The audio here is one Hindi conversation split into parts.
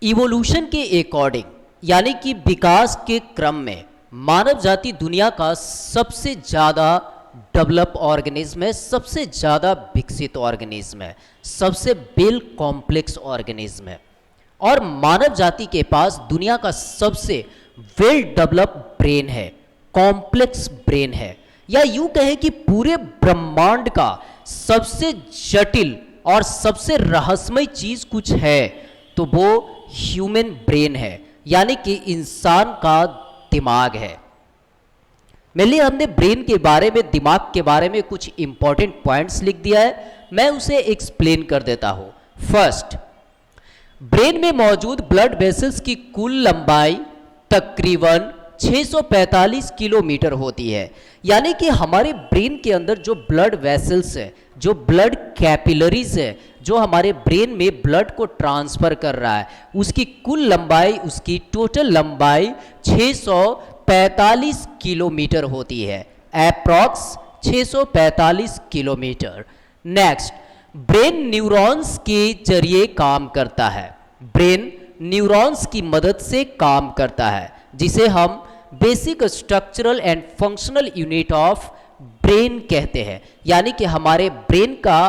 इवोल्यूशन के अकॉर्डिंग यानी कि विकास के क्रम में मानव जाति दुनिया का सबसे ज़्यादा डेवलप ऑर्गेनिज्म है, सबसे ज़्यादा विकसित ऑर्गेनिज्म है, सबसे वेल कॉम्प्लेक्स ऑर्गेनिज्म है और मानव जाति के पास दुनिया का सबसे वेल डेवलप ब्रेन है, कॉम्प्लेक्स ब्रेन है, या यूं कहें कि पूरे ब्रह्मांड का सबसे जटिल और सबसे रहस्यमय चीज़ कुछ है तो वो ह्यूमन ब्रेन है, यानी कि इंसान का दिमाग है। मेरे लिए हमने ब्रेन के बारे में, दिमाग के बारे में कुछ इंपॉर्टेंट पॉइंट्स लिख दिया है, मैं उसे एक्सप्लेन कर देता हूं। फर्स्ट, ब्रेन में मौजूद ब्लड वेसल्स की कुल लंबाई तकरीबन 645 किलोमीटर होती है, यानी कि हमारे ब्रेन के अंदर जो ब्लड वेसल्स है, जो ब्लड कैपिलरीज है, जो हमारे ब्रेन में ब्लड को ट्रांसफर कर रहा है, उसकी कुल लंबाई, उसकी टोटल लंबाई 645 किलोमीटर होती है, approx 645 kilometre. Next, brain neurons के जरिए काम करता है, ब्रेन न्यूरॉन्स की मदद से काम करता है, जिसे हम basic structural and functional unit of brain कहते हैं, यानी कि हमारे ब्रेन का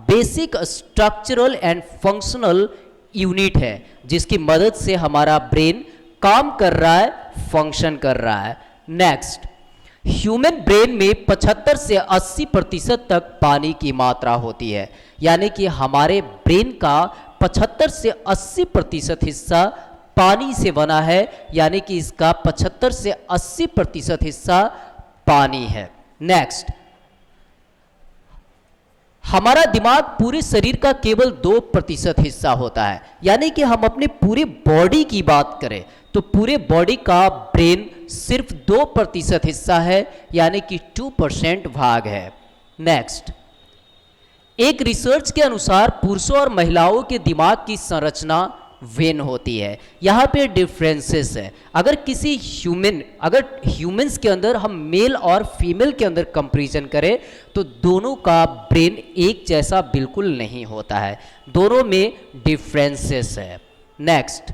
basic structural and functional unit है, जिसकी मदद से हमारा ब्रेन काम कर रहा है, फंक्शन कर रहा है। नेक्स्ट, ह्यूमन ब्रेन में 75 से 80% तक पानी की मात्रा होती है, यानी कि हमारे ब्रेन का 75 से 80% हिस्सा पानी से बना है, यानी कि इसका 75 से 80% हिस्सा पानी है। नेक्स्ट, हमारा दिमाग पूरे शरीर का केवल 2% हिस्सा होता है, यानी कि हम अपने पूरी बॉडी की बात करें तो पूरे बॉडी का ब्रेन सिर्फ 2% हिस्सा है, यानी कि 2% भाग है। नेक्स्ट, एक रिसर्च के अनुसार पुरुषों और महिलाओं के दिमाग की संरचना वेन होती है, यहाँ पे डिफरेंसेस है। अगर ह्यूमंस के अंदर हम मेल और फीमेल के अंदर कंपैरिजन करें तो दोनों का ब्रेन एक जैसा बिल्कुल नहीं होता है, दोनों में डिफरेंसेस है। नेक्स्ट,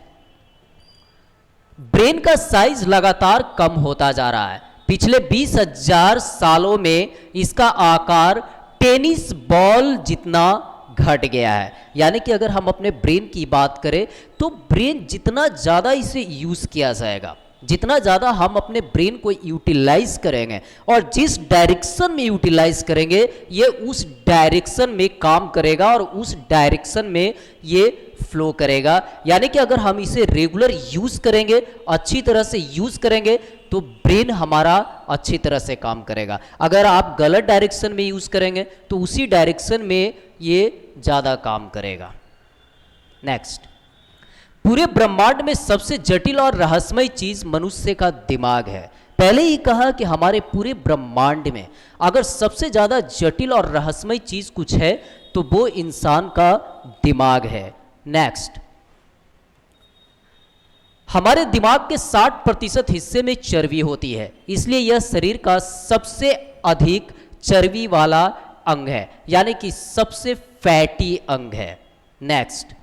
ब्रेन का साइज लगातार कम होता जा रहा है, पिछले 20,000 सालों में इसका आकार टेनिस बॉल जितना घट गया है, यानी कि अगर हम अपने ब्रेन की बात करें तो ब्रेन जितना ज़्यादा इसे यूज़ किया जाएगा, जितना ज़्यादा हम अपने ब्रेन को यूटिलाइज करेंगे और जिस डायरेक्शन में यूटिलाइज करेंगे ये उस डायरेक्शन में काम करेगा और उस डायरेक्शन में ये फ्लो करेगा, यानी कि अगर हम इसे रेगुलर यूज़ करेंगे, अच्छी तरह से यूज़ करेंगे तो ब्रेन हमारा अच्छी तरह से काम करेगा। अगर आप गलत डायरेक्शन में यूज़ करेंगे तो उसी डायरेक्शन में ये ज़्यादा काम करेगा। नेक्स्ट, पूरे ब्रह्मांड में सबसे जटिल और रहस्यमय चीज़ मनुष्य का दिमाग है। पहले ही कहा कि हमारे पूरे ब्रह्मांड में अगर सबसे ज़्यादा जटिल और रहस्यमय चीज़ कुछ है तो वो इंसान का दिमाग है। नेक्स्ट, हमारे दिमाग के 60% हिस्से में चर्बी होती है, इसलिए यह शरीर का सबसे अधिक चर्बी वाला अंग है, यानी कि सबसे फैटी अंग है। नेक्स्ट,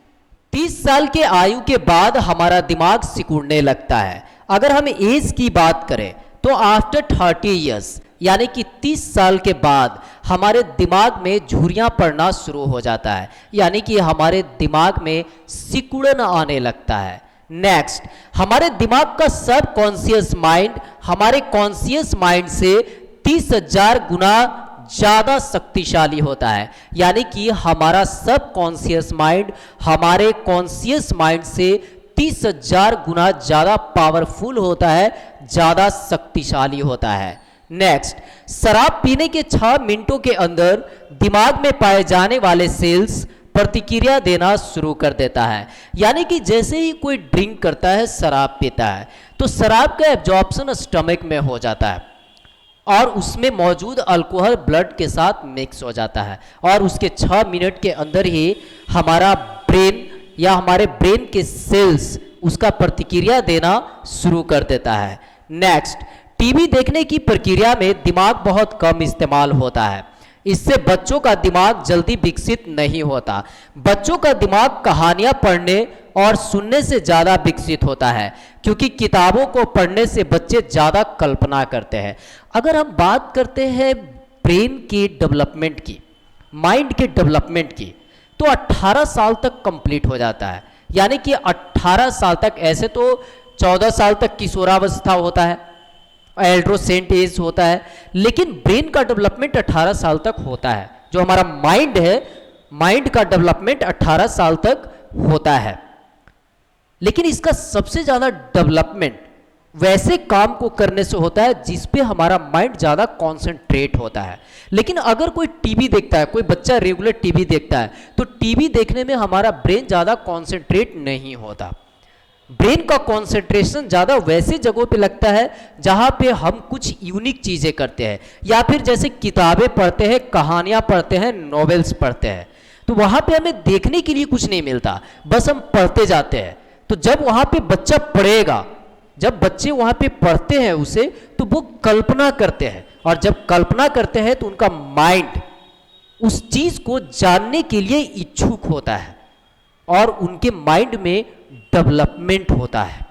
30 साल के आयु के बाद हमारा दिमाग सिकुड़ने लगता है। अगर हम एज की बात करें तो आफ्टर 30 ईयर्स यानी कि 30 साल के बाद हमारे दिमाग में झुर्रियाँ पड़ना शुरू हो जाता है, यानी कि हमारे दिमाग में सिकुड़न आने लगता है। नेक्स्ट, हमारे दिमाग का सब कॉन्शियस माइंड हमारे कॉन्शियस माइंड से 30,000 गुना ज़्यादा शक्तिशाली होता है, यानी कि हमारा सब कॉन्शियस माइंड हमारे कॉन्शियस माइंड से 30,000 गुना ज़्यादा पावरफुल होता है, ज़्यादा शक्तिशाली होता है। नेक्स्ट, शराब पीने के 6 मिनटों के अंदर दिमाग में पाए जाने वाले सेल्स प्रतिक्रिया देना शुरू कर देता है, यानी कि जैसे ही कोई ड्रिंक करता है, शराब पीता है, तो शराब का एब्जॉर्प्शन स्टमक में हो जाता है और उसमें मौजूद अल्कोहल ब्लड के साथ मिक्स हो जाता है और उसके 6 मिनट के अंदर ही हमारा ब्रेन या हमारे ब्रेन के सेल्स उसका प्रतिक्रिया देना शुरू कर देता है। नेक्स्ट, टीवी देखने की प्रक्रिया में दिमाग बहुत कम इस्तेमाल होता है, इससे बच्चों का दिमाग जल्दी विकसित नहीं होता। बच्चों का दिमाग कहानियां पढ़ने और सुनने से ज़्यादा विकसित होता है, क्योंकि किताबों को पढ़ने से बच्चे ज़्यादा कल्पना करते हैं। अगर हम बात करते हैं ब्रेन के डेवलपमेंट की, माइंड के डेवलपमेंट की, तो 18 साल तक कंप्लीट हो जाता है। यानी कि 18 साल तक, ऐसे तो 14 साल तक किशोरावस्था होता है, एडोलेसेंट एज होता है, लेकिन ब्रेन का डेवलपमेंट 18 साल तक होता है। जो हमारा माइंड है, माइंड का डेवलपमेंट 18 साल तक होता है। लेकिन इसका सबसे ज़्यादा डेवलपमेंट वैसे काम को करने से होता है जिस पे हमारा माइंड ज़्यादा कॉन्सेंट्रेट होता है। लेकिन अगर कोई टीवी देखता है, कोई बच्चा रेगुलर टीवी देखता है, तो टीवी देखने में हमारा ब्रेन ज़्यादा कॉन्सेंट्रेट नहीं होता। ब्रेन का कॉन्सेंट्रेशन ज़्यादा वैसे जगहों पे लगता है जहाँ पे हम कुछ यूनिक चीज़ें करते हैं, या फिर जैसे किताबें पढ़ते हैं, कहानियाँ पढ़ते हैं, नॉवेल्स पढ़ते हैं, तो वहाँ पे हमें देखने के लिए कुछ नहीं मिलता, बस हम पढ़ते जाते हैं। तो जब वहाँ पे बच्चा पढ़ेगा, जब बच्चे वहाँ पे पढ़ते हैं उसे, तो वो कल्पना करते हैं, और जब कल्पना करते हैं तो उनका माइंड उस चीज़ को जानने के लिए इच्छुक होता है और उनके माइंड में डेवलपमेंट होता है।